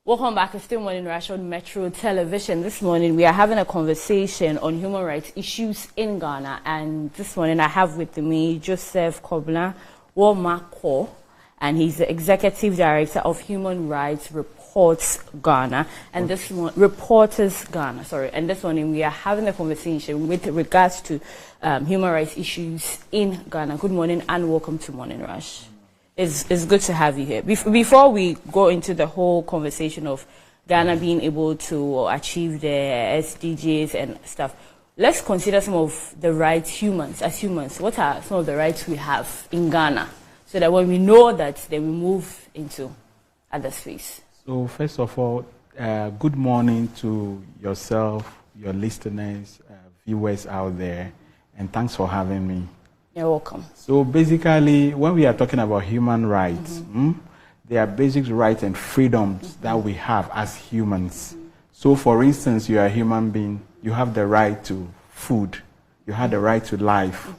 Welcome back. It's still Morning Rush on Metro Television. This morning we are having a conversation on human rights issues in Ghana, and this morning I have with me Joseph Kobna Womakwo, and he's the Executive Director of Human Rights Reports Ghana, and this one Reporters Ghana. And this morning we are having a conversation with regards to human rights issues in Ghana. Good morning and welcome to Morning Rush. It's good to have you here. Before we go into the whole conversation of Ghana being able to achieve the SDGs and stuff, let's consider some of the rights as humans. What are some of the rights we have in Ghana, so that when we know that, then we move into other space? So first of all, good morning to yourself, your listeners, viewers out there, and thanks for having me. You're welcome. So basically, when we are talking about human rights, there are basic rights and freedoms that we have as humans. So for instance, you are a human being, you have the right to food, you have the right to life,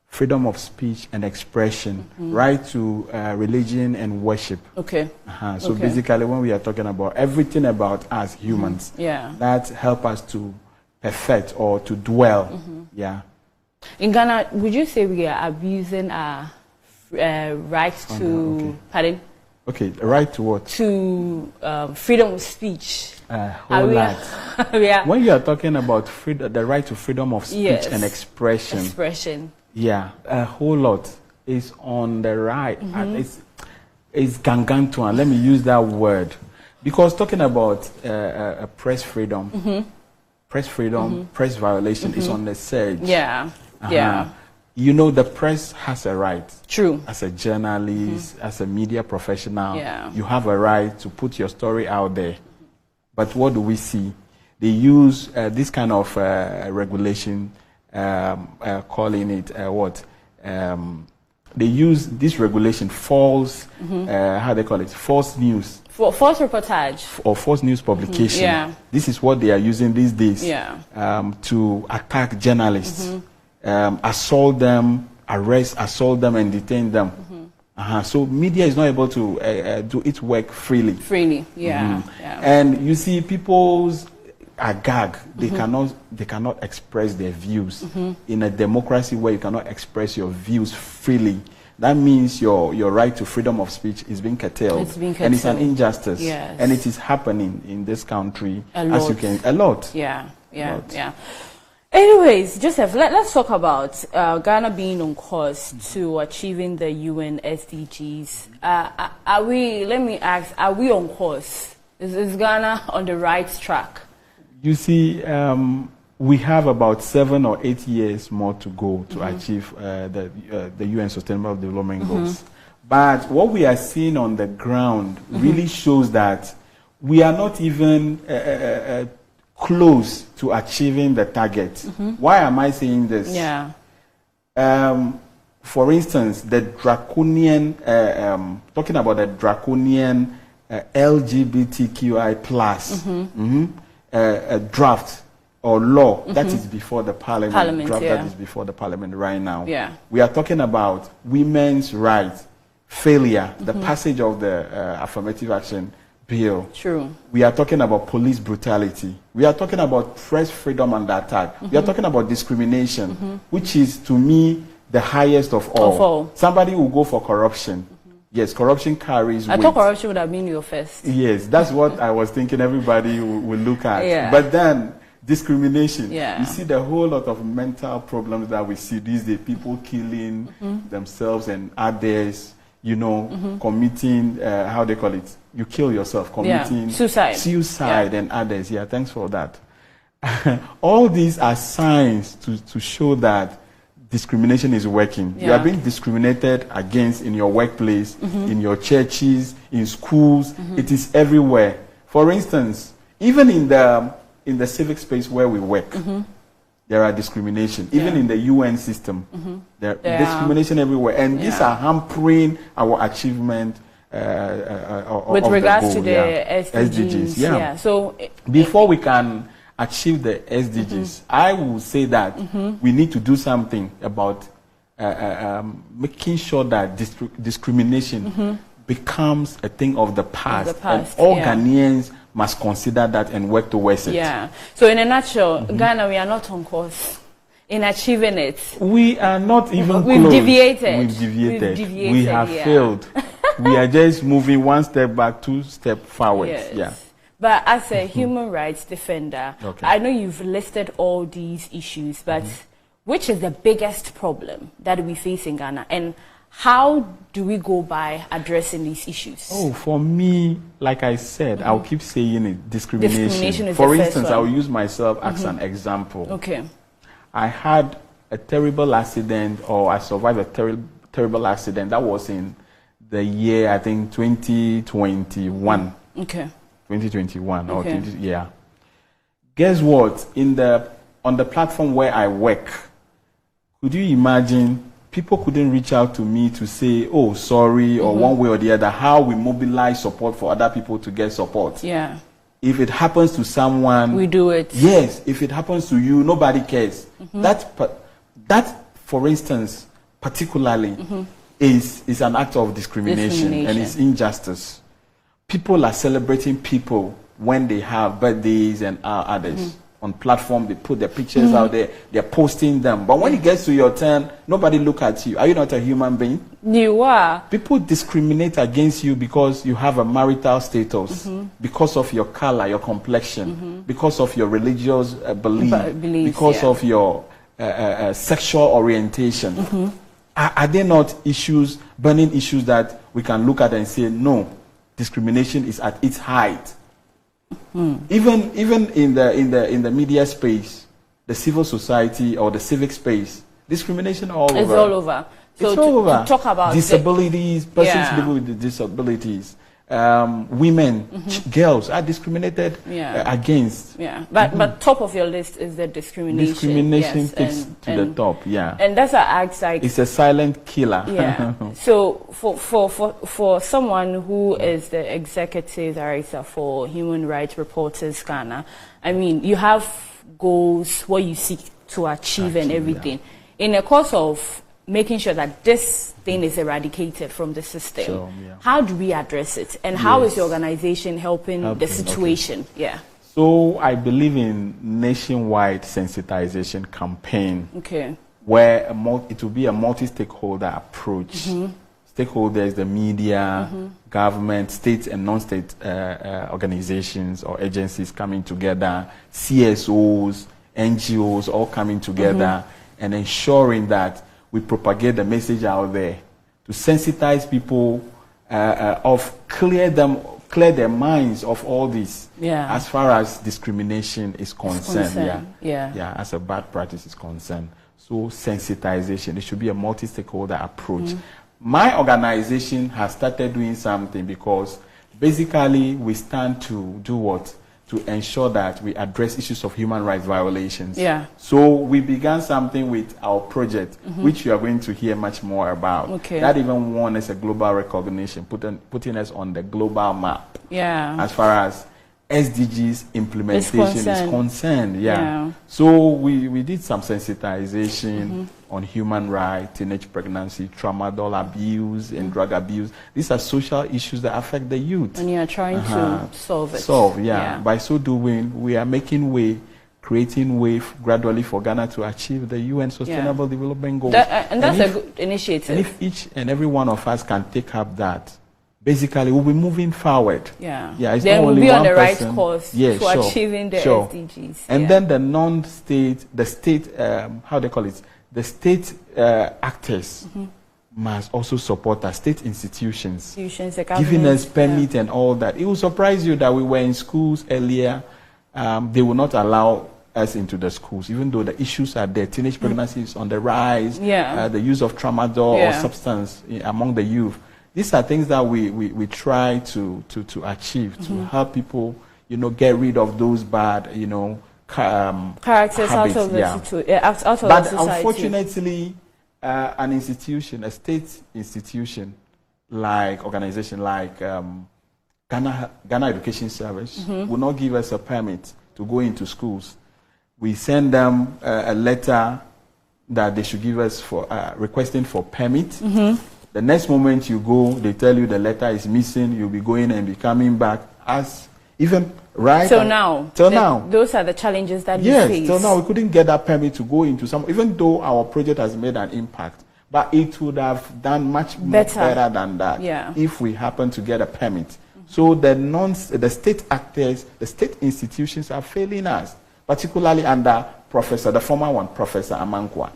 freedom of speech and expression, right to religion and worship. Okay. So basically, when we are talking about everything about us humans, that help us to perfect or to dwell. In Ghana, would you say we are abusing our right to, pardon? Okay, right to what? To freedom of speech. Whole lot. When you are talking about the right to freedom of speech and expression. A whole lot is on the right. It's gangantuan. Let me use that word. Because talking about press freedom, press violation is on the surge. You know, the press has a right. True. As a journalist, as a media professional, you have a right to put your story out there. But what do we see? They use this kind of regulation, calling it what? They use this regulation, false, how they call it, false news. False reportage. Or false news publication. This is what they are using these days to attack journalists. Assault them, assault them and detain them. So media is not able to do its work freely. And you see, people's are gagged. They cannot express their views. In a democracy where you cannot express your views freely, that means your right to freedom of speech is being curtailed. And it's an injustice. And it is happening in this country a lot. Anyways, Joseph, let's talk about Ghana being on course to achieving the UN SDGs. Let me ask, are we on course? Is Ghana on the right track? You see, we have about 7 or 8 years more to go to achieve the UN Sustainable Development Goals. But what we are seeing on the ground really shows that we are not even close to achieving the target. Why am I saying this? For instance, the draconian, talking about the draconian LGBTQI plus draft or law that is before the parliament. That is before the parliament right now. We are talking about women's rights, failure, the passage of the affirmative action bill. We are talking about police brutality. We are talking about press freedom under attack. We are talking about discrimination, which is, to me, the highest of all. Somebody will go for corruption. Yes, corruption carries weight. I thought corruption would have been your first. Yes, that's what I was thinking everybody will look at. But then, discrimination. You see the whole lot of mental problems that we see these days. People killing themselves and others. You know, committing, how they call it, you kill yourself, committing suicide and others. Thanks for that. All these are signs to show that discrimination is working. You are being discriminated against in your workplace, in your churches, in schools. It is everywhere. For instance, even in the civic space where we work, there are discrimination. Even in the UN system, there is discrimination everywhere. And these are hampering our achievement with regards to the SDGs. So before we can achieve the SDGs, I will say that we need to do something about making sure that discrimination becomes a thing of the past. And all Ghanaians must consider that and work towards it. Yeah. So in a nutshell, Ghana, we are not on course in achieving it. We are not even We've close. Deviated. We've deviated. We have failed. We are just moving one step back, two steps forward. Yes. Yeah. But as a human rights defender, I know you've listed all these issues, but which is the biggest problem that we face in Ghana, and how do we go by addressing these issues? Oh, for me, like I said, I'll keep saying it, discrimination. Is for instance, I'll use myself as an example. Okay. I had a terrible accident, or I survived a terrible accident. That was in the year, I think, 2021. Okay. 2021 or Guess what? On the platform where I work, could you imagine people couldn't reach out to me to say, oh, sorry, or one way or the other, how we mobilize support for other people to get support. Yeah. If it happens to someone, we do it. Yes. If it happens to you, nobody cares. That, for instance, particularly is an act of discrimination and it's injustice. People are celebrating people when they have birthdays and others. On platform, they put their pictures out there, they're posting them. But when it gets to your turn, nobody look at you. Are you not a human being? You are. People discriminate against you because you have a marital status, because of your color, your complexion, because of your religious belief, because of your sexual orientation. Are there not issues, burning issues that we can look at and say, no, discrimination is at its height? Even in the media space, the civil society or the civic space, discrimination all over. It's all over. So it's all over. To talk about disabilities, persons living with disabilities, women, girls are discriminated against. Yeah, but top of your list is the discrimination. Discrimination takes to the top. Yeah, and that's an act like it's a silent killer. Yeah. So for someone who is the executive director for Human Rights Reporters Ghana, I mean, you have goals, what you seek to achieve and everything. In the course of making sure that this thing is eradicated from the system, how do we address it? And how is the organization helping the situation? Yeah. So I believe in nationwide sensitization campaign. Where it will be a multi-stakeholder approach. Stakeholders, the media, government, state and non-state organizations or agencies coming together, CSOs, NGOs all coming together and ensuring that we propagate the message out there to sensitize people, clear their minds of all this. As far as discrimination is concerned, as a bad practice is concerned. So sensitization, it should be a multi-stakeholder approach. My organization has started doing something because basically we stand to do what? To ensure that we address issues of human rights violations. So we began something with our project, which you are going to hear much more about. That even won us a global recognition, putting us on the global map. As far as SDGs implementation is concerned. So we did some sensitization on human rights, teenage pregnancy, tramadol abuse, and drug abuse. These are social issues that affect the youth. And you are trying to solve it. By so doing, we are making way, creating way gradually for Ghana to achieve the UN Sustainable Development Goals. And that's a good initiative. And if each and every one of us can take up that, basically we'll be moving forward. It's then not we'll only be one on the right person. course to achieving the SDGs. And then the non-state, the state, how they call it, the state actors must also support our state institutions, giving us permit and all that. It will surprise you that we were in schools earlier. They will not allow us into the schools, even though the issues are there. Teenage pregnancy is on the rise, the use of tramadol or substance among the youth. These are things that we try to achieve, to help people, get rid of those bad, characters habits, out of the but society. Unfortunately, an institution, a state institution, organization like Ghana Education Service, will not give us a permit to go into schools. We send them a letter that they should give us for requesting for permit. The next moment you go, they tell you the letter is missing. You'll be going and be coming back as even right. Till now. Till now. Those are the challenges that you face. Yes, till now we couldn't get that permit to go into some, even though our project has made an impact. But it would have done much better than that if we happen to get a permit. So the state actors, the state institutions are failing us, particularly under the former one, Professor Amankwa.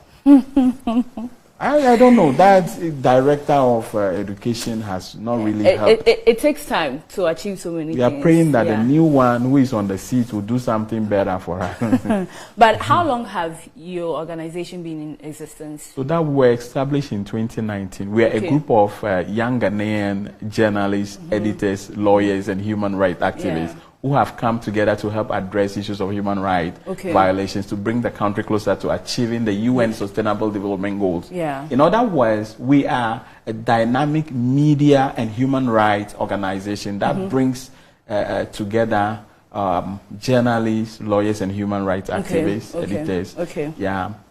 I don't know. That director of education has not really helped. It takes time to achieve so many things. We are praying that the new one who is on the seat will do something better for us. But how long have your organization been in existence? So that we were established in 2019. We are a group of young Ghanaian journalists, editors, lawyers, and human rights activists who have come together to help address issues of human rights violations, to bring the country closer to achieving the UN Sustainable Development Goals. In other words, we are a dynamic media and human rights organization that brings together journalists, lawyers, and human rights activists, editors,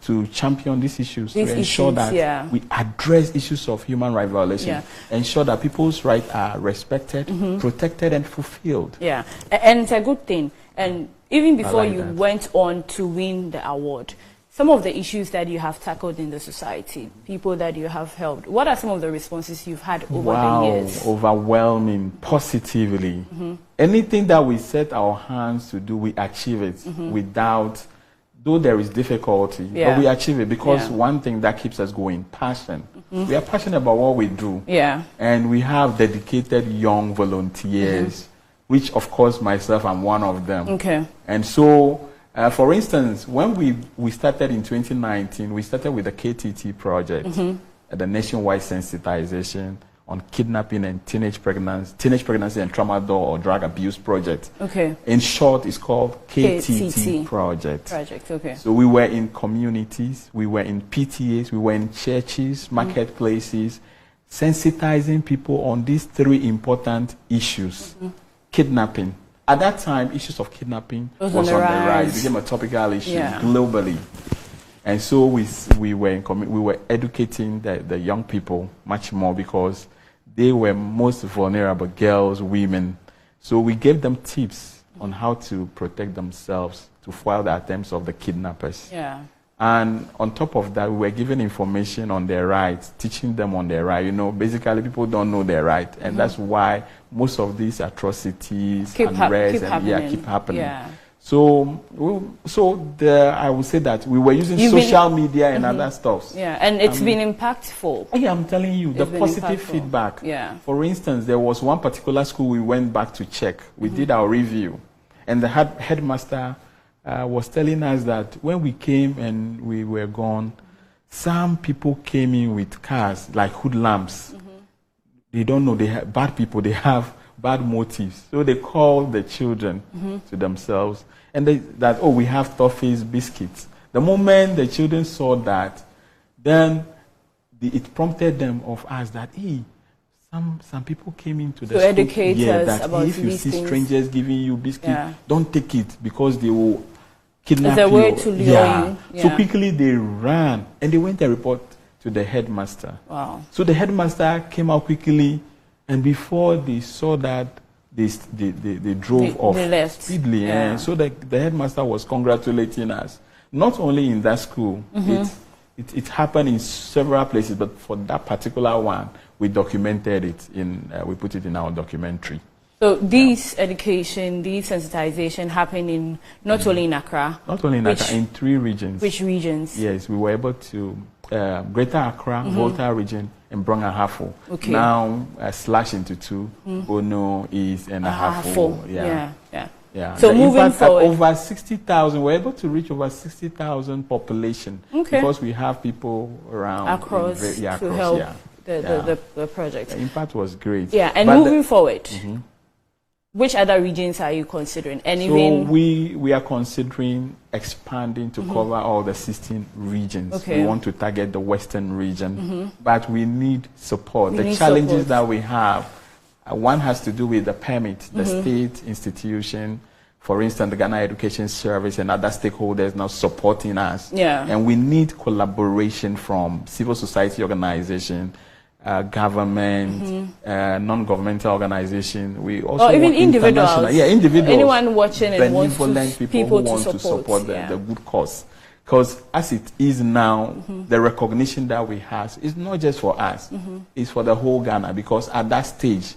to champion these issues, to ensure that we address issues of human rights violations, ensure that people's rights are respected, protected, and fulfilled. And it's a good thing. And even before you went on to win the award, some of the issues that you have tackled in the society, people that you have helped, what are some of the responses you've had over the years? Overwhelming, positively. Anything that we set our hands to do, we achieve it without, though there is difficulty, but we achieve it because one thing that keeps us going, passion. We are passionate about what we do. And we have dedicated young volunteers, which of course myself, I'm one of them. And so, for instance, when we started in 2019, we started with the KTT project, the nationwide sensitization on kidnapping and teenage pregnancy and tramadol or drug abuse project. In short, it's called KTT project. So we were in communities, we were in PTAs, we were in churches, marketplaces, sensitizing people on these three important issues. Kidnapping. At that time, issues of kidnapping was on the rise. It became a topical issue globally. And so we were educating the young people much more because they were most vulnerable, girls, women. So we gave them tips on how to protect themselves to foil the attempts of the kidnappers. And on top of that, we were giving information on their rights, teaching them on their rights. You know, basically people don't know their rights, and that's why most of these atrocities keep happening. So I would say that we were using social media and other stuff. And it's been impactful. I'm telling you, the positive feedback. For instance, there was one particular school we went back to check. We did our review, and the headmaster was telling us that when we came and we were gone, some people came in with cars like hoodlums. They don't know, they have bad people, they have bad motives. So they call the children to themselves and we have toffees, biscuits. The moment the children saw that, then it prompted them of us that, hey, some people came into the school, educate us about if you these see things. Strangers giving you biscuits, don't take it because they will kidnap you. It's a way to lure you. So quickly they ran and they went and report to the headmaster. So the headmaster came out quickly, and before they saw that, they drove off. They left. Speedily. So the headmaster was congratulating us. Not only in that school, it happened in several places, but for that particular one, we documented it we put it in our documentary. So these education, these sensitization happen in not only in Accra. Not only in Accra, in 3 regions. Which regions? Yes, we were able to Greater Accra, Volta region, and Brong-Ahafo. Now slash into 2, Bono, East, and Ahafo. So moving forward, over 60,000, we're able to reach over 60,000 population because we have people around across to help the project. The impact was great. And moving forward, which other regions are you considering? So we are considering expanding to cover all the 16 regions. We want to target the Western region, but we need support. The challenges that we have, one has to do with the permit, the state institution, for instance, the Ghana Education Service and other stakeholders now supporting us. And we need collaboration from civil society organizations, government, non-governmental organization. We also even individuals. Yeah, individuals. Anyone watching and wants people who want to support the good cause. Because as it is now, the recognition that we have is not just for us, it's for the whole Ghana. Because at that stage,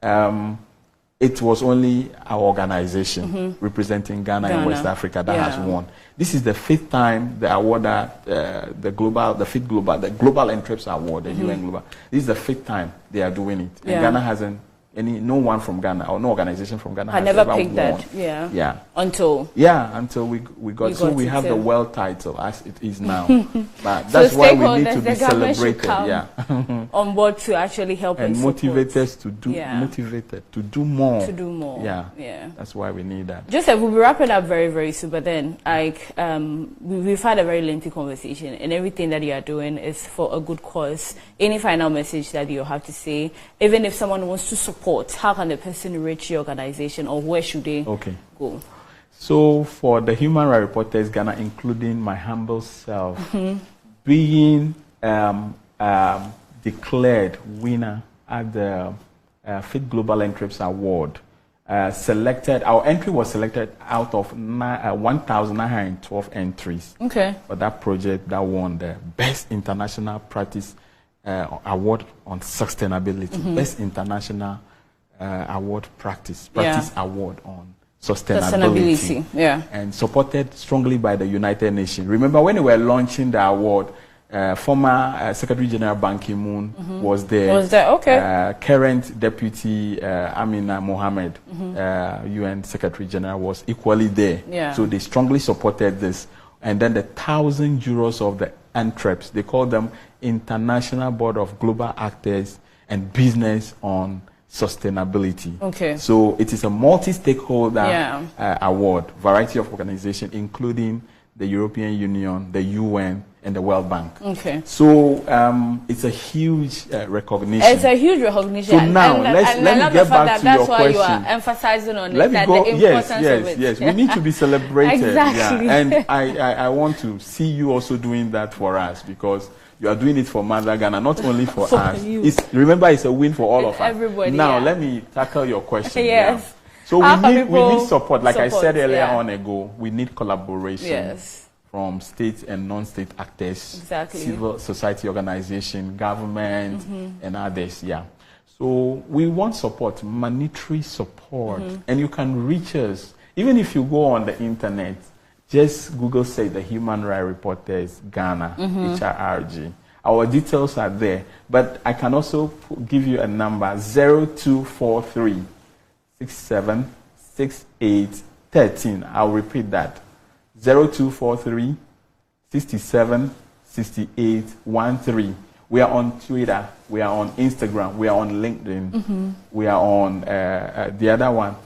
it was only our organization representing Ghana and West Africa that has won. This is the 5th time the award the Global Entreps Award, the UN Global. This is the 5th time they are doing it, and Ghana hasn't. No one from Ghana or no organization from Ghana has never picked that. Until we got so we have the world title as it is now. But that's why we need to be celebrated. On board to actually help and motivate us to do do more. To do more. Yeah. That's why we need that. Joseph, we'll be wrapping up very, very soon. But then, we've had a very lengthy conversation, and everything that you are doing is for a good cause. Any final message that you have to say, even if someone wants to support, how can the person reach your organization, or where should they go? So for the Human Rights Reporters Ghana, including my humble self, being declared winner at the 5th Global Entreps Award, our entry was selected out of 1,912 entries for that project that won the Best International Practice Award on Sustainability, Best International Award Practice Award on Sustainability. And supported strongly by the United Nations. Remember when we were launching the award, former Secretary General Ban Ki-moon was there. Current Deputy Amina Mohammed, UN Secretary General, was equally there. So they strongly supported this. And then the 1,000 jurors of the Entreps, they call them International Board of Global Actors and Business on Sustainability. So it is a multi-stakeholder award, variety of organizations, including the European Union, the UN, and the World Bank. So it's a huge recognition. It's a huge recognition. So now let me get back to your question. That's why you are emphasizing on it, that the importance of it. Yes, we need to be celebrated. Exactly. And I want to see you also doing that for us, because you are doing it for Mother Ghana, not only for us. Remember, it's a win for all of us. Everybody. Now, let me tackle your question. So we need support. Like I said earlier on ago, we need collaboration from state and non-state actors, civil society organization, government, and others. So we want support, monetary support, and you can reach us. Even if you go on the internet, just Google say the Human Rights Reporters Ghana, HRG. Our details are there. But I can also give you a number, 0243 676813. I'll repeat that. 0243 676813. We are on Twitter. We are on Instagram. We are on LinkedIn. We are on the other one.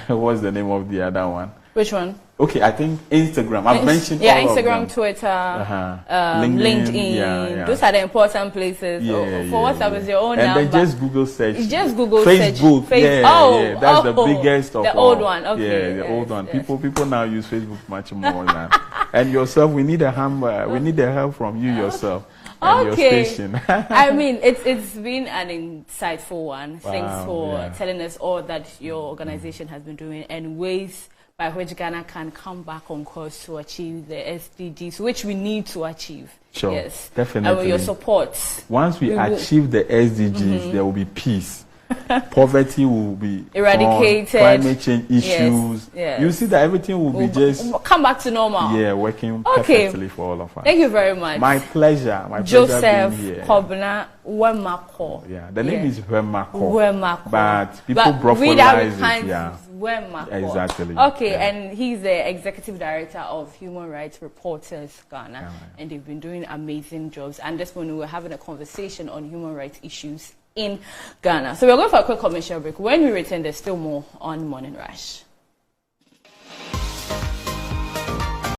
What's the name of the other one? Which one? Okay, I think Instagram. I've mentioned all Instagram, of them. Twitter, LinkedIn. Those are the important places. For WhatsApp is your own number. And then just Google search. Just Google Facebook. Facebook. That's the biggest of the all. Old one. The old one. People now use Facebook much more than. And yourself, we need a help from you yourself. Your station. I mean, it's been an insightful one. Thanks for telling us all that your organization has been doing and ways by which Ghana can come back on course to achieve the SDGs, which we need to achieve. Sure, yes, definitely. And with your support. Once we achieve the SDGs, there will be peace. Poverty will be eradicated. Climate change issues. You see that everything will be just come back to normal. Yeah, working perfectly for all of us. Thank you very much. My pleasure. Joseph Kobna Wemako. The name is Wemako. But people brothelize it. Exactly. And he's the executive director of Human Rights Reporters Ghana, and they've been doing amazing jobs. And this morning we're having a conversation on human rights issues in Ghana. So we're going for a quick commercial break. When we return, there's still more on Morning Rush.